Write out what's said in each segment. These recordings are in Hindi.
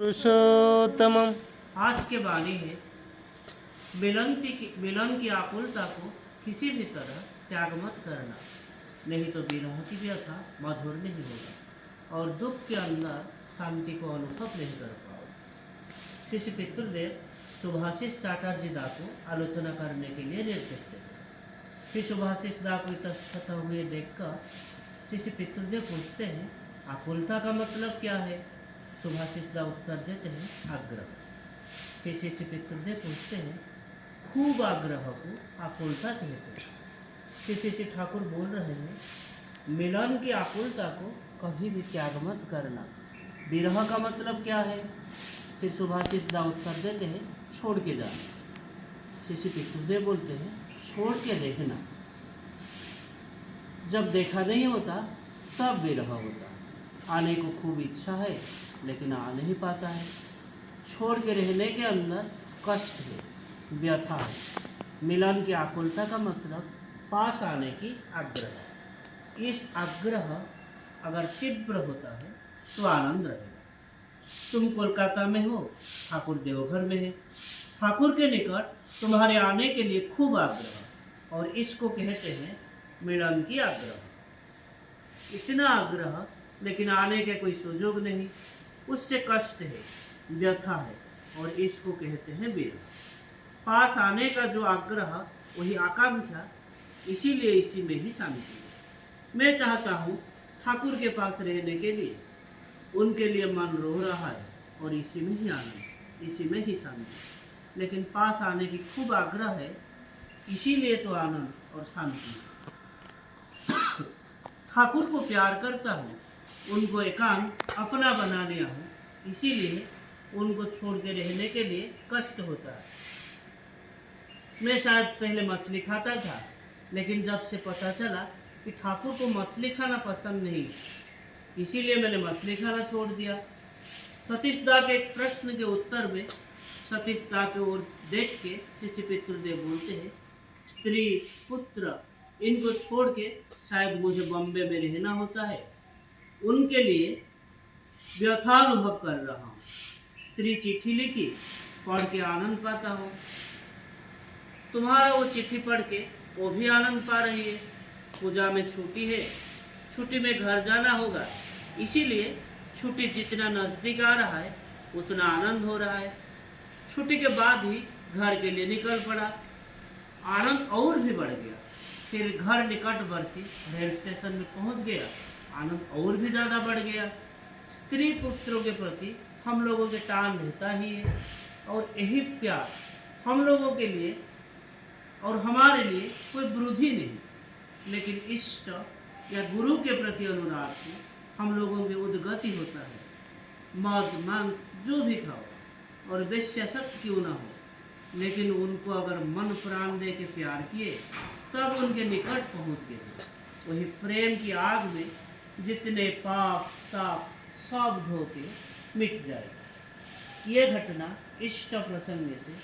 पुरुषोत्तमम। आज के वाणी है, मिलन की आकुलता को किसी भी तरह त्याग मत करना, नहीं तो विरह की व्यथा मधुर नहीं होगा और दुख के अंदर शांति को अनुभव नहीं कर पाओगे। शिष्य पितृदेव सुभाषिष चैटर्जी दा को आलोचना करने के लिए निर्देश देते हैं। फिर सुभाषिष दा को इतस्ततः हुए देखकर शिष्य पितृदेव पूछते हैं, आकुलता का मतलब क्या है? सुभाषिष दा उत्तर देते हैं, आग्रह। फिर शिष्य पितृदेव पूछते हैं, खूब आग्रह को आकुलता कहते हैं। फिर शिष्य ठाकुर बोल रहे हैं, मिलन की आकुलता को कभी भी त्याग मत करना। विरह का मतलब क्या है? फिर सुभाषिष दा उत्तर देते हैं, छोड़ के जाना। शिष्य पितृदेव बोलते हैं, छोड़ के देखना। जब देखा नहीं होता तब विरह होता। आने को खूब इच्छा है लेकिन आ नहीं पाता है। छोड़ के रहने के अंदर कष्ट है, व्यथा है। मिलन की आकुलता का मतलब पास आने की आग्रह। इस आग्रह अगर तीव्र होता है तो आनंद रहेगा। तुम कोलकाता में हो, ठाकुर देवघर में है। ठाकुर के निकट तुम्हारे आने के लिए खूब आग्रह, और इसको कहते हैं मिलन की आग्रह। इतना आग्रह लेकिन आने के कोई सुयोग नहीं, उससे कष्ट है, व्यथा है, और इसको कहते हैं विरह। पास आने का जो आग्रह वही आकांक्षा, इसीलिए इसी में ही शांति है। मैं चाहता हूँ ठाकुर के पास रहने के लिए, उनके लिए मन रो रहा है और इसी में ही आनंद, इसी में ही शांति। लेकिन पास आने की खूब आग्रह है, इसीलिए तो आनंद और शांति। ठाकुर को प्यार करता हूँ, उनको एकांत अपना बना लिया हूँ, इसीलिए उनको छोड़ के रहने के लिए कष्ट होता है। मैं शायद पहले मछली खाता था, लेकिन जब से पता चला कि ठाकुर को मछली खाना पसंद नहीं, इसीलिए मैंने मछली खाना छोड़ दिया। सतीश दा के एक प्रश्न के उत्तर में सतीश दा की ओर देख के शिष्य पितृदेव बोलते हैं, स्त्री पुत्र इनको छोड़ के शायद मुझे बॉम्बे में रहना होता है, उनके लिए व्यथा अनुभव कर रहा हूँ। स्त्री चिट्ठी लिखी, पढ़ के आनंद पाता हूँ। तुम्हारा वो चिट्ठी पढ़ के वो भी आनंद पा रही है। पूजा में छुट्टी है, छुट्टी में घर जाना होगा, इसीलिए छुट्टी जितना नज़दीक आ रहा है उतना आनंद हो रहा है। छुट्टी के बाद ही घर के लिए निकल पड़ा, आनंद और भी बढ़ गया। फिर घर निकटवर्ती रेल स्टेशन में पहुंच गया, आनंद और भी ज़्यादा बढ़ गया। स्त्री पुत्रों के प्रति हम लोगों के टान रहता ही है, और यही प्यार हम लोगों के लिए और हमारे लिए कोई वृद्धि नहीं, लेकिन इष्ट या गुरु के प्रति अनुराग से हम लोगों के उद्गति होता है। मौज मांस जो भी खाओ और वेश्या सत क्यों ना हो, लेकिन उनको अगर मन प्राण दे के प्यार किए तब उनके निकट पहुंच गए। वही प्रेम की आग में जितने पाप ताप सब धो के मिट जाएगा। ये घटना इष्ट प्रसंग से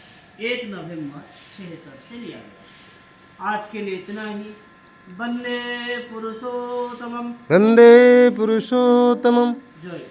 1 नवंबर 76 से लिया गया। आज के लिए इतना ही। वंदे पुरुषोत्तमम, वंदे पुरुषोत्तमम। जय।